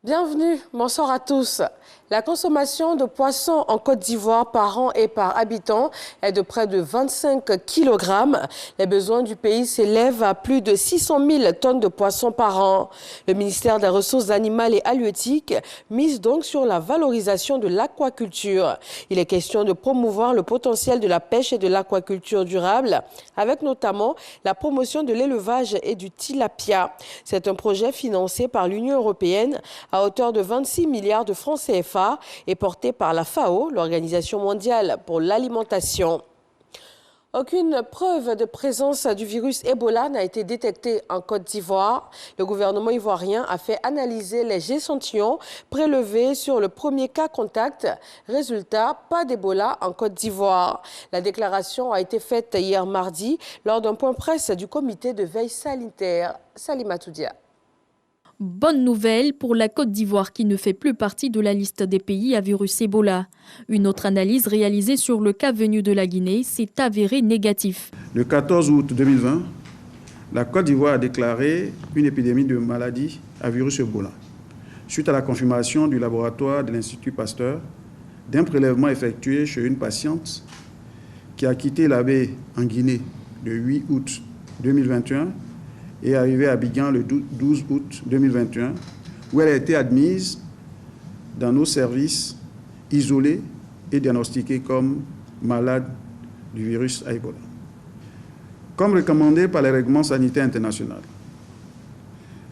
Bienvenue, bonsoir à tous. La consommation de poissons en Côte d'Ivoire par an et par habitant est de près de 25 kg. Les besoins du pays s'élèvent à plus de 600 000 tonnes de poissons par an. Le ministère des Ressources animales et halieutiques mise donc sur la valorisation de l'aquaculture. Il est question de promouvoir le potentiel de la pêche et de l'aquaculture durable, avec notamment la promotion de l'élevage et du tilapia. C'est un projet financé par l'Union européenne à hauteur de 26 milliards de francs CFA et porté par la FAO, l'Organisation mondiale pour l'alimentation. Aucune preuve de présence du virus Ebola n'a été détectée en Côte d'Ivoire. Le gouvernement ivoirien a fait analyser les échantillons prélevés sur le premier cas contact. Résultat, pas d'Ebola en Côte d'Ivoire. La déclaration a été faite hier mardi lors d'un point presse du comité de veille sanitaire. Salimatou Dia. Bonne nouvelle pour la Côte d'Ivoire qui ne fait plus partie de la liste des pays à virus Ebola. Une autre analyse réalisée sur le cas venu de la Guinée s'est avérée négatif. Le 14 août 2020, la Côte d'Ivoire a déclaré une épidémie de maladie à virus Ebola, suite à la confirmation du laboratoire de l'Institut Pasteur d'un prélèvement effectué chez une patiente qui a quitté la baie en Guinée le 8 août 2021 et arrivé à Abidjan le 12 août 2021, où elle a été admise dans nos services, isolée et diagnostiquée comme malade du virus Ebola. Comme recommandé par les règlements sanitaires internationaux,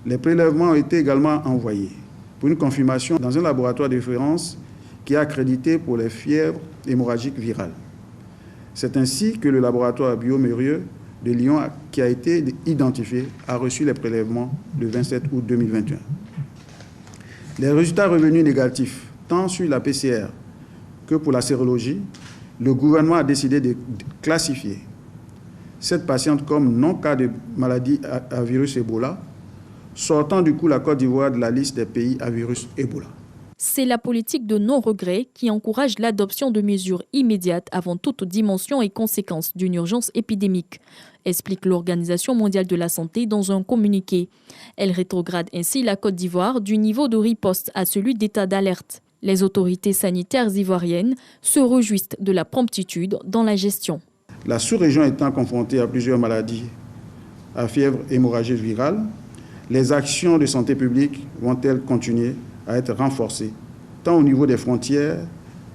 les prélèvements ont été également envoyés pour une confirmation dans un laboratoire de référence qui est accrédité pour les fièvres hémorragiques virales. C'est ainsi que le laboratoire Biomérieux de Lyon, qui a été identifié, a reçu les prélèvements le 27 août 2021. Les résultats revenus négatifs, tant sur la PCR que pour la sérologie, le gouvernement a décidé de classifier cette patiente comme non-cas de maladie à virus Ebola, sortant du coup la Côte d'Ivoire de la liste des pays à virus Ebola. C'est la politique de non-regret qui encourage l'adoption de mesures immédiates avant toute dimension et conséquence d'une urgence épidémique, explique l'Organisation mondiale de la santé dans un communiqué. Elle rétrograde ainsi la Côte d'Ivoire du niveau de riposte à celui d'état d'alerte. Les autorités sanitaires ivoiriennes se réjouissent de la promptitude dans la gestion. La sous-région étant confrontée à plusieurs maladies à fièvre hémorragique virale, les actions de santé publique vont-elles continuer à être renforcées, tant au niveau des frontières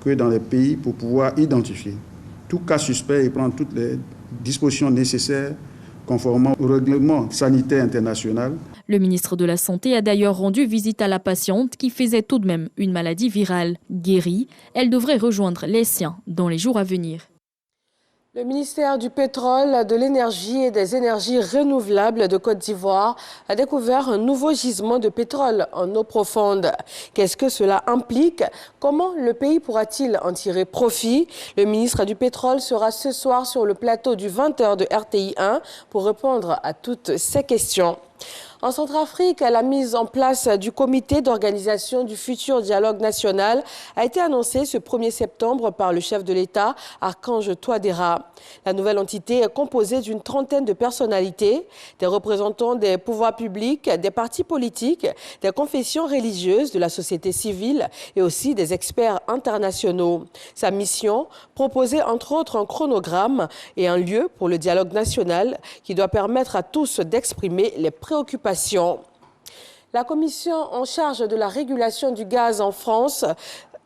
que dans les pays, pour pouvoir identifier tout cas suspect et prendre toutes les dispositions nécessaires conformément au règlement sanitaire international. Le ministre de la Santé a d'ailleurs rendu visite à la patiente qui faisait tout de même une maladie virale. Guérie, elle devrait rejoindre les siens dans les jours à venir. Le ministère du Pétrole, de l'Énergie et des Énergies renouvelables de Côte d'Ivoire a découvert un nouveau gisement de pétrole en eau profonde. Qu'est-ce que cela implique? Comment le pays pourra-t-il en tirer profit? Le ministre du Pétrole sera ce soir sur le plateau du 20h de RTI 1 pour répondre à toutes ces questions. En Centrafrique, la mise en place du comité d'organisation du futur dialogue national a été annoncée ce 1er septembre par le chef de l'État, Archange Touadéra. La nouvelle entité est composée d'une trentaine de personnalités, des représentants des pouvoirs publics, des partis politiques, des confessions religieuses, de la société civile et aussi des experts internationaux. Sa mission, proposer entre autres un chronogramme et un lieu pour le dialogue national qui doit permettre à tous d'exprimer les préoccupations. La commission en charge de la régulation du gaz en France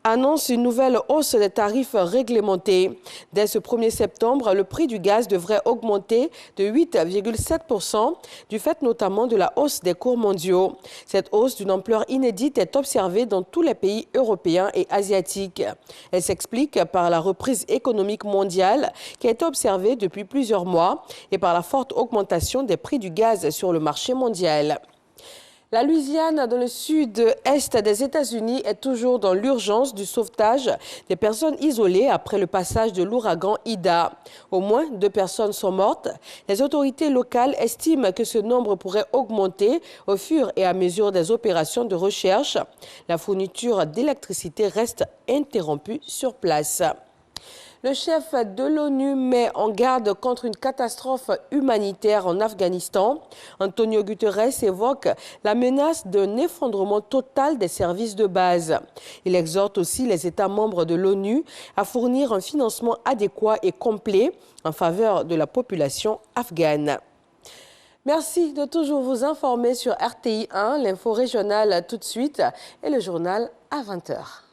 annonce une nouvelle hausse des tarifs réglementés. Dès ce 1er septembre, le prix du gaz devrait augmenter de 8,7%, du fait notamment de la hausse des cours mondiaux. Cette hausse d'une ampleur inédite est observée dans tous les pays européens et asiatiques. Elle s'explique par la reprise économique mondiale qui a été observée depuis plusieurs mois et par la forte augmentation des prix du gaz sur le marché mondial. La Louisiane, dans le sud-est des États-Unis, est toujours dans l'urgence du sauvetage des personnes isolées après le passage de l'ouragan Ida. Au moins 2 personnes sont mortes. Les autorités locales estiment que ce nombre pourrait augmenter au fur et à mesure des opérations de recherche. La fourniture d'électricité reste interrompue sur place. Le chef de l'ONU met en garde contre une catastrophe humanitaire en Afghanistan. Antonio Guterres évoque la menace d'un effondrement total des services de base. Il exhorte aussi les États membres de l'ONU à fournir un financement adéquat et complet en faveur de la population afghane. Merci de toujours vous informer sur RTI 1, l'info régionale tout de suite et le journal à 20h.